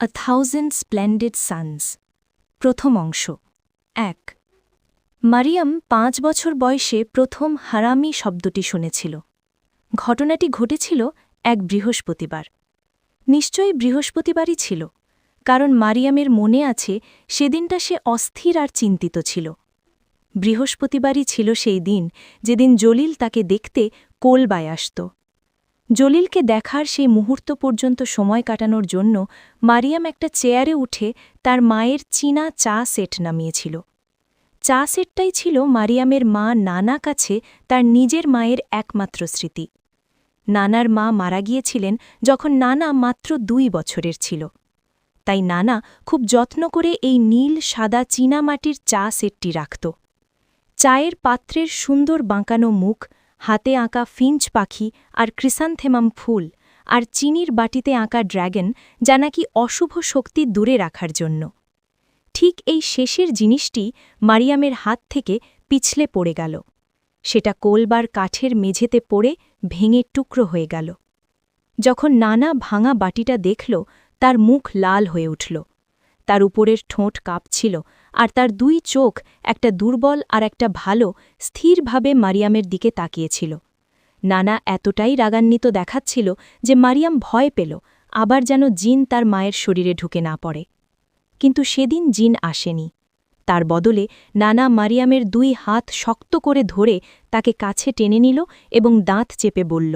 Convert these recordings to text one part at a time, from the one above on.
A Thousand Splendid Suns প্রথম অংশ ১ মারিয়াম ৫ বছর বয়সে প্রথম হারামি শব্দটি শুনেছিল। ঘটনাটি ঘটেছিল এক বৃহস্পতিবার। নিশ্চয়ই বৃহস্পতিবারই ছিল, কারণ মারিয়ামের মনে আছে সেদিনটা সে অস্থির আর চিন্তিত ছিল। বৃহস্পতিবারই ছিল সেই দিন যেদিন জলিল তাকে দেখতে কোলবায় আসত। জলিলকে দেখার সেই মুহূর্ত পর্যন্ত সময় কাটানোর জন্য মারিয়াম একটা চেয়ারে উঠে তার মায়ের চীনা চা সেট নামিয়েছিল। চা সেটটাই ছিল মারিয়ামের মা নানা কাছে তার নিজের মায়ের একমাত্র স্মৃতি। নানার মা মারা গিয়েছিলেন যখন নানা মাত্র ২ বছরের ছিল। তাই নানা খুব যত্ন করে এই নীল সাদা চীনামাটির চা সেটটি রাখত। চায়ের পাত্রের সুন্দর বাঁকানো মুখ, হাতে আঁকা ফিঞ্চ পাখি আর ক্রিসান্থেমাম ফুল, আর চিনির বাটিতে আঁকা ড্র্যাগন, যা নাকি অশুভ শক্তি দূরে রাখার জন্য। ঠিক এই শেষের জিনিসটি মারিয়ামের হাত থেকে পিছলে পড়ে গেল। সেটা কোলবার কাঠের মেঝেতে পড়ে ভেঙে টুকরো হয়ে গেল। যখন নানা ভাঙা বাটিটা দেখল, তার মুখ লাল হয়ে উঠল। তার উপরের ঠোঁট কাঁপছিল, আর তার ২ চোখ, একটা দুর্বল আর একটা ভালো, স্থিরভাবে মারিয়ামের দিকে তাকিয়েছিল। নানা এতটাই রাগান্বিত দেখাচ্ছিল যে মারিয়াম ভয় পেল, আবার যেন জিন তার মায়ের শরীরে ঢুকে না পড়ে। কিন্তু সেদিন জিন আসেনি। তার বদলে নানা মারিয়ামের ২ হাত শক্ত করে ধরে তাকে কাছে টেনে নিল এবং দাঁত চেপে বলল,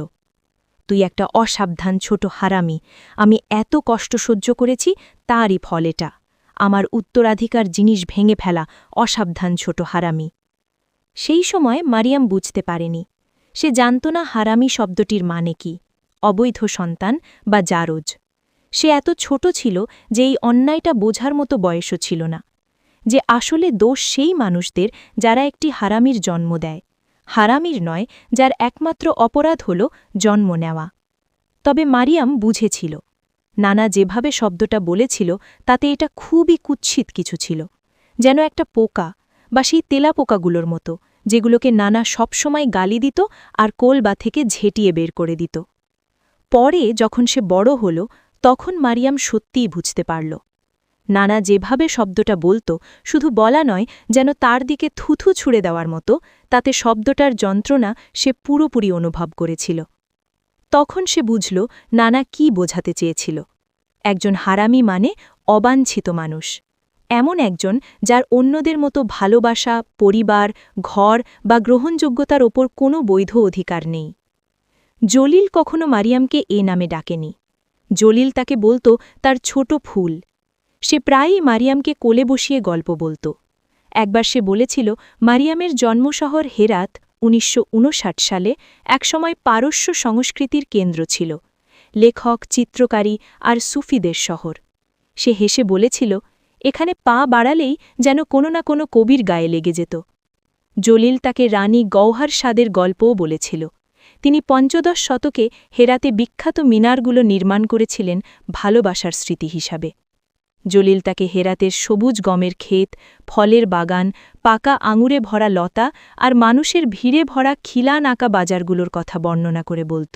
তুই একটা অসাবধান ছোট হারামি। আমি এত কষ্ট সহ্য করেছি, তারই ফল এটা। আমার উত্তরাধিকার জিনিস ভেঙে ফেলা অসাবধান ছোট হারামি। সেই সময় মারিয়াম বুঝতে পারেনি। সে জানত না হারামি শব্দটির মানে কি, অবৈধ সন্তান বা জারজ। সে এত ছোট ছিল যে এই অন্যায়টা বোঝার মতো বয়সও ছিল না, যে আসলে দোষ সেই মানুষদের যারা একটি হারামির জন্ম দেয়, হারামির নয় যার একমাত্র অপরাধ হল জন্ম নেওয়া। তবে মারিয়াম বুঝেছিল, নানা যেভাবে শব্দটা বলেছিল তাতে এটা খুবই কুৎসিত কিছু ছিল, যেন একটা পোকা বা সেই তেলাপোকাগুলোর মতো, যেগুলোকে নানা সবসময় গালি দিত আর কোলবা থেকে ঝেঁটিয়ে বের করে দিত। পরে যখন সে বড় হল, তখন মারিয়াম সত্যিই বুঝতে পারল। নানা যেভাবে শব্দটা বলত, শুধু বলা নয়, যেন তার দিকে থুথু ছুঁড়ে দেওয়ার মতো, তাতে শব্দটার যন্ত্রণা সে পুরোপুরি অনুভব করেছিল। তখন সে বুঝল নানা কি বোঝাতে চেয়েছিল। একজন হারামি মানে অবাঞ্ছিত মানুষ, এমন একজন যার অন্যদের মতো ভালোবাসা, পরিবার, ঘর বা গ্রহণযোগ্যতার ওপর কোনো বৈধ অধিকার নেই। জলিল কখনো মারিয়ামকে এ নামে ডাকেনি। জলিল তাকে বলত তার ছোট ফুল। সে প্রায়ই মারিয়ামকে কোলে বসিয়ে গল্প বলত। একবার সে বলেছিল মারিয়ামের জন্মশহর হেরাত ১৯৫৯ সালে একসময় পারস্য সংস্কৃতির কেন্দ্র ছিল, লেখক, চিত্রকারী আর সুফিদের শহর। সে হেসে বলেছিল, এখানে পা বাড়ালেই যেন কোনো না কোনো কবির গায়ে লেগে যেত। জলিল তাকে রানী গওহার সাদের গল্পও বলেছিল। তিনি পঞ্চদশ শতকে হেরাতে বিখ্যাত মিনারগুলো নির্মাণ করেছিলেন ভালোবাসার স্মৃতি হিসাবে। জলিল তাকে হেরাতের সবুজ গমের ক্ষেত, ফলের বাগান, পাকা আঙুরে ভরা লতা আর মানুষের ভিড়ে ভরা খিলান আঁকা বাজারগুলোর কথা বর্ণনা করে বলত।